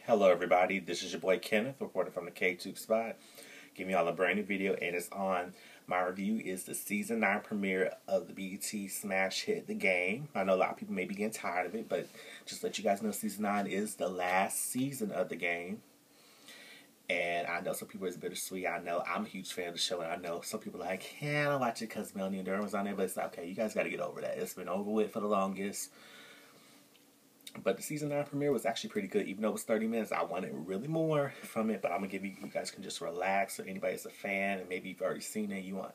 Hello everybody, this is your boy Kenneth, reporting from the KTookes spot. Giving y'all a brand new video, and it's on. My review is the Season 9 premiere of the BET smash hit The Game. I know a lot of people may be getting tired of it, but just to let you guys know, Season 9 is the last season of The Game. And I know some people it's bittersweet. I know I'm a huge fan of the show, and I know some people are like, can't watch it because Melanie and Durham was on there, but it's like, okay, you guys got to get over that. It's been over with for the longest. But the Season 9 premiere was actually pretty good. Even though it was 30 minutes, I wanted really more from it. But I'm going to give you guys can just relax. Or anybody that's a fan, and maybe you've already seen it, you want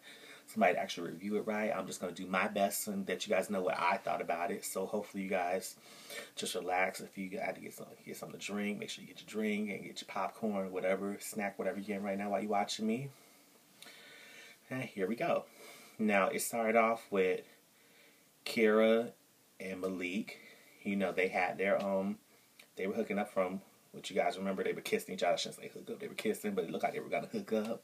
somebody to actually review it right. I'm just going to do my best and let you guys know what I thought about it. So hopefully you guys just relax. If you had to get something to drink, make sure you get your drink and get your popcorn, whatever, snack, whatever you're getting right now while you're watching me. And here we go. Now, it started off with Keira and Malik. You know, they had their, they were hooking up from, what you guys remember, they were kissing each other. I shouldn't say hook up, they were kissing, but it looked like they were going to hook up.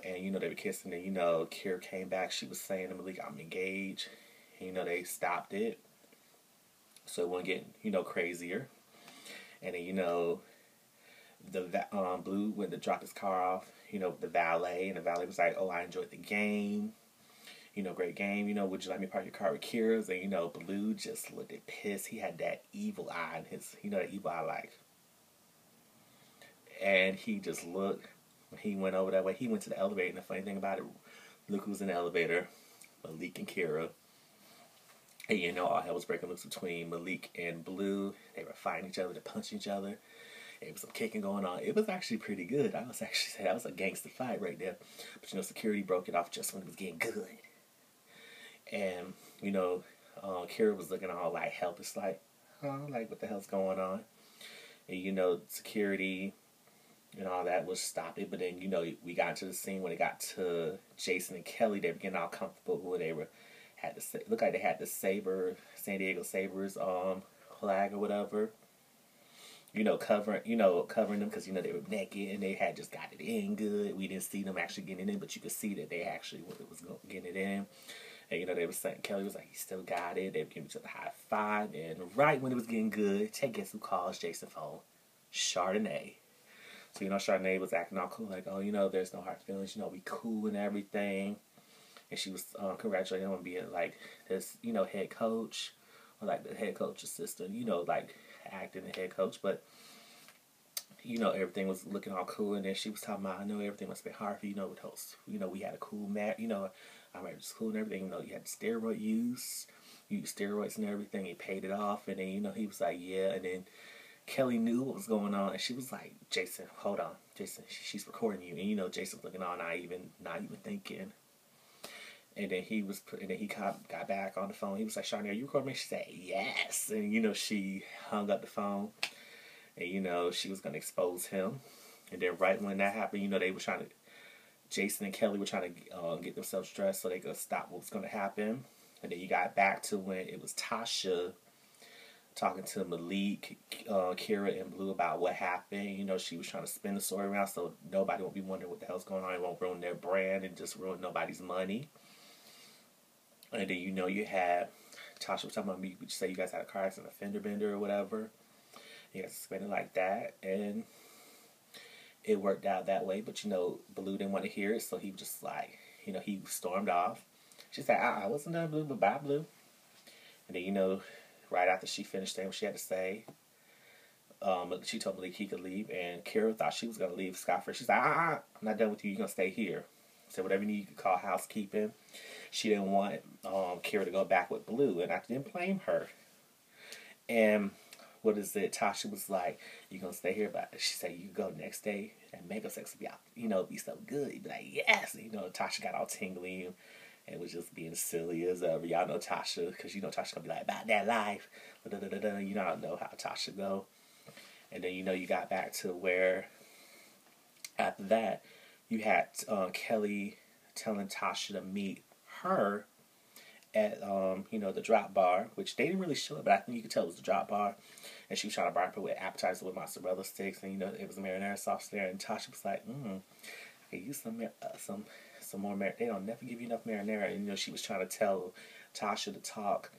And, you know, they were kissing, and, you know, Keira came back. She was saying to Malik, I'm engaged. And, you know, they stopped it. So it wouldn't get, you know, crazier. And then, you know, the Blue went to drop his car off, you know, with the valet. And the valet was like, oh, I enjoyed the game. You know, great game. You know, would you let me park your car with Keira's? And, you know, Blue just looked at pissed. He had that evil eye in his, you know, that evil eye like. And he just looked. He went over that way. He went to the elevator. And the funny thing about it, look who's in the elevator. Malik and Keira. And, you know, all hell was breaking loose between Malik and Blue. They were fighting each other. They punched each other. There was some kicking going on. It was actually pretty good. I was actually saying that was a gangster fight right there. But, you know, security broke it off just when it was getting good. And, you know, Keira was looking all like helpless, like, like what the hell's going on? And, you know, security and all that was stop it. But then, you know, we got into the scene when it got to Jason and Kelly. They were getting all comfortable where they were, looked like they had the San Diego Sabres flag or whatever. You know, covering them because, you know, they were naked and they had just got it in good. We didn't see them actually getting it in, but you could see that they actually was getting it in. And, you know, they were saying, Kelly was like, he still got it. They were giving each other a high five. And right when it was getting good, guess who calls Jason's phone? Chardonnay. So, you know, Chardonnay was acting all cool, like, oh, you know, there's no hard feelings. You know, we cool and everything. And she was congratulating him on being, like, this, you know, head coach. Or, like, the head coach's assistant. You know, like, acting the head coach. But, you know, everything was looking all cool. And then she was talking about, I know everything must have been hard for you, you know, with host. You know, we had a cool match, you know. I remember school and everything, you know, you had steroid use, you used steroids and everything, he paid it off, and then, you know, he was like, yeah, and then Kelly knew what was going on, and she was like, Jason, hold on, Jason, she's recording you, and, you know, Jason's looking on, not even thinking, and then he got back on the phone, he was like, Chardonnay, are you recording me? She said, yes, and, you know, she hung up the phone, and, you know, she was going to expose him, and then right when that happened, you know, they were trying to, Jason and Kelly were trying to get themselves dressed so they could stop what was going to happen. And then you got back to when it was Tasha talking to Malik, Keira, and Blue about what happened. You know, she was trying to spin the story around so nobody won't be wondering what the hell's going on. It won't ruin their brand and just ruin nobody's money. And then, you know, you had Tasha was talking about me. Would you say you guys had a car accident, a fender bender or whatever? You guys spin it like that. And it worked out that way, but, you know, Blue didn't want to hear it, so he was just like, you know, he stormed off. She said, I wasn't done, Blue, but bye, Blue. And then, you know, right after she finished saying what she had to say, she told Malik he could leave, and Keira thought she was going to leave scot-free. She's like, I'm not done with you, you're going to stay here. So whatever you need, you could call housekeeping. She didn't want Keira to go back with Blue, and I didn't blame her. And what is it? Tasha was like, you gonna stay here? But she said, you go next day and makeup sex will be out, you know, be so good. You'd be like, yes. And, you know, Tasha got all tingly and was just being silly as ever. Y'all know Tasha, because you know Tasha gonna be like, about that life. You know how Tasha go. And then, you know, you got back to where after that, you had Kelly telling Tasha to meet her at, you know, the drop bar, which they didn't really show it, but I think you could tell it was the drop bar. And she was trying to bribe her with appetizers with mozzarella sticks, and, you know, it was marinara sauce there. And Tasha was like, I could use some more marinara. They don't never give you enough marinara. And, you know, she was trying to tell Tasha to talk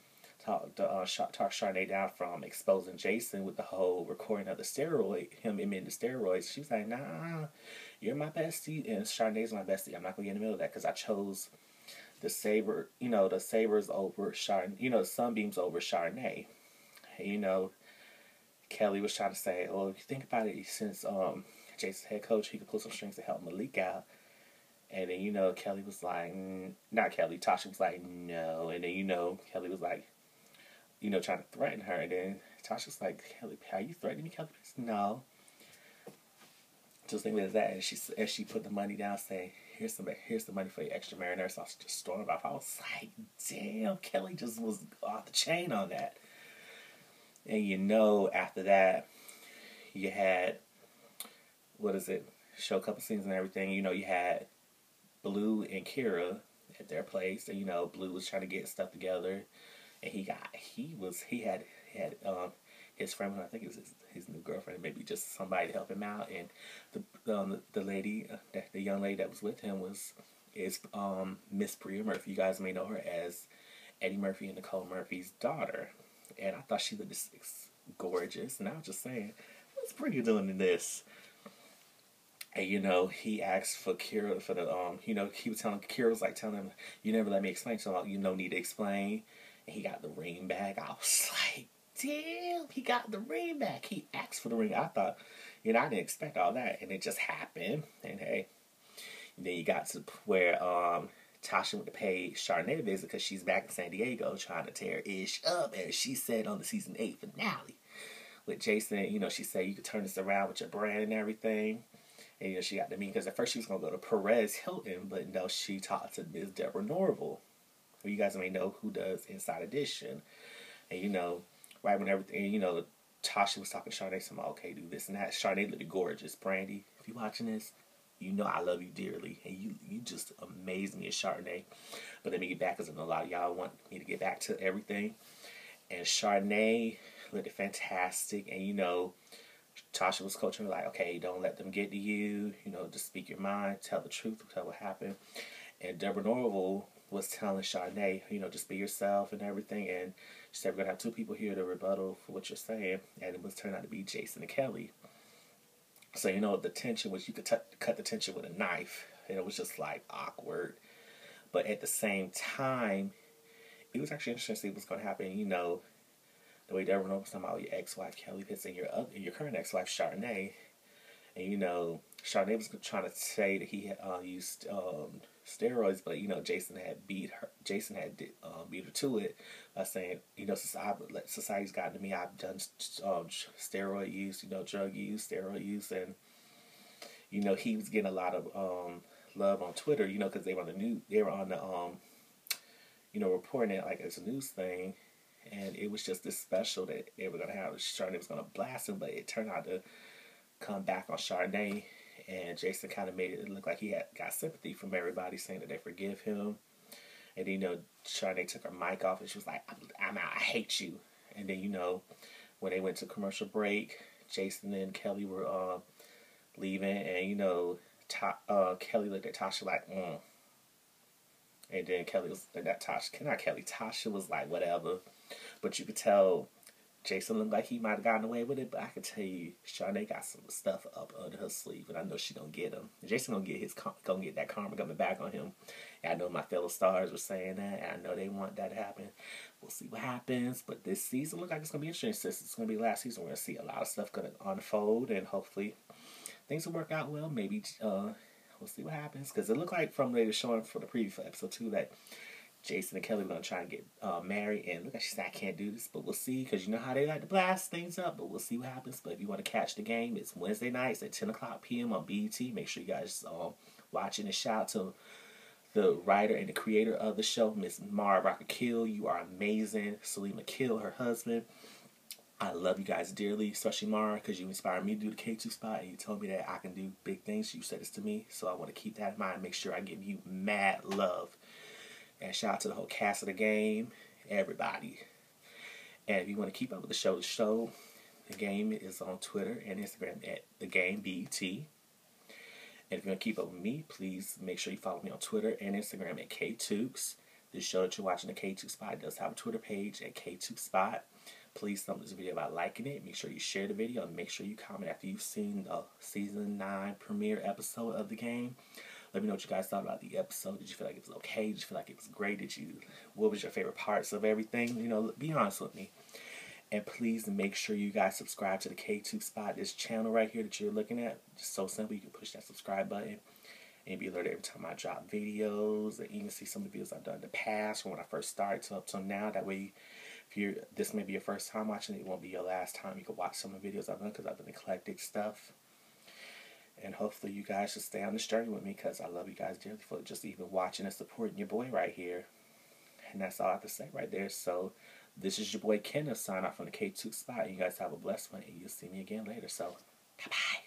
talk Chardonnay down from exposing Jason with the whole recording of the steroid, him admitting the steroids. She was like, nah, you're my bestie, and Chardonnay's my bestie. I'm not going to get in the middle of that because I chose the the sabers over Chardonnay, the sunbeams over Chardonnay. And, Kelly was trying to say, well, if you think about it, since Jason's head coach, he could pull some strings to help Malik out. And then, Kelly was like, not Kelly, Tasha was like, no. And then, Kelly was like, trying to threaten her. And then Tasha was like, Kelly, are you threatening me, Kelly? No. Just think of that. And she put the money down, saying, here's the money for your extra marinara sauce. Just stormed off. I was like, damn, Kelly just was off the chain on that. And after that, you had, show a couple scenes and everything. You had Blue and Keira at their place. And, Blue was trying to get stuff together. And he had his friend, I think it was his new girlfriend, maybe just somebody to help him out. And the lady, the young lady that was with him is Miss Bria Murphy. You guys may know her as Eddie Murphy and Nicole Murphy's daughter. And I thought she looked gorgeous. And I was just saying, what's Bria doing in this? And he asked for Keira for the he was Keira was telling him, you never let me explain, so you no need to explain. And he got the ring back. I was like, damn, he got the ring back. He asked for the ring. I thought, I didn't expect all that, and it just happened. And hey, then you got to where Tasha went to pay Chardonnay a visit because she's back in San Diego trying to tear Ish up, as she said on the season 8 finale with Jason. She said you could turn this around with your brand and everything. And she got to meet, because at first she was gonna go to Perez Hilton, but no, she talked to Ms. Deborah Norwood, who you guys may know who does Inside Edition. And right when everything, Tasha was talking to Chardonnay, saying, okay, do this and that. Chardonnay looked gorgeous. Brandy, if you're watching this, I love you dearly, and you just amaze me as Chardonnay. But let me get back, because I know a lot of y'all want me to get back to everything. And Chardonnay looked fantastic, and Tasha was coaching her like, okay, don't let them get to you, just speak your mind, tell the truth, tell what happened. And Deborah Norwood was telling Chardonnay, just be yourself and everything. And she said, we're going to have 2 people here to rebuttal for what you're saying. And it was turned out to be Jason and Kelly. So, the tension was, you could cut the tension with a knife. And it was just awkward. But at the same time, it was actually interesting to see what's going to happen. The way Deborah Norwood was talking about your ex-wife Kelly Pitts and your current ex-wife Chardonnay. And Chardonnay was trying to say that he had used steroids, but Jason had beat her. Jason had beat her to it by saying, society's gotten to me. I've done steroid use, drug use, steroid use, and he was getting a lot of love on Twitter, because they were on the reporting it like it's a news thing. And it was just this special that they were going to have. Chardonnay was going to blast him, but it turned out to come back on Chardonnay. And Jason kind of made it look like he got sympathy from everybody, saying that they forgive him. And then, Chardonnay took her mic off, and she was like, I'm out, I hate you. And then, when they went to commercial break, Jason and Kelly were leaving. And, Kelly looked at Tasha like, And then Tasha was like, whatever. But you could tell Jason looked like he might have gotten away with it, but I can tell you, Chardonnay got some stuff up under her sleeve, and I know she gonna get him. Jason gonna get that karma coming back on him. And I know my fellow stars were saying that, and I know they want that to happen. We'll see what happens, but this season looks like it's gonna be interesting. Since it's gonna be last season, we're gonna see a lot of stuff gonna unfold, and hopefully things will work out well. Maybe we'll see what happens, because it looked like from they were showing for the preview for episode 2 that Jason and Kelly were going to try and get married, and look like she said, I can't do this, but we'll see, because you know how they like to blast things up, but we'll see what happens. But if you want to catch the game, it's Wednesday nights at 10 o'clock p.m. on BET. Make sure you guys watch it, and shout out to the writer and the creator of the show, Miss Mara Rockakil. You are amazing. Salima Kill, her husband. I love you guys dearly, especially Mara, because you inspired me to do the K2 spot, and you told me that I can do big things. You said this to me, so I want to keep that in mind. Make sure I give you mad love. And shout out to the whole cast of the game, everybody. And if you want to keep up with the show, the game is on Twitter and Instagram at The Game BET. And if you want to keep up with me, please make sure you follow me on Twitter and Instagram at KTookes. This show that you're watching, the KTookes Spot, does have a Twitter page at KTookes Spot. Please thumb this video by liking it. Make sure you share the video and make sure you comment after you've seen the season 9 premiere episode of the game. Let me know what you guys thought about the episode. Did you feel like it was okay? Did you feel like it was great? What was your favorite parts of everything? You know, be honest with me. And please make sure you guys subscribe to the KTookes Spot, this channel right here that you're looking at. Just so simple. You can push that subscribe button and be alerted every time I drop videos. And even see some of the videos I've done in the past from when I first started to up till now. That way, if this may be your first time watching it, it won't be your last time. You can watch some of the videos I've done because I've done eclectic stuff. And hopefully you guys should stay on this journey with me because I love you guys dearly for just even watching and supporting your boy right here. And that's all I have to say right there. So this is your boy Kenneth signing off from the KTookes Spot. You guys have a blessed one and you'll see me again later. So bye-bye.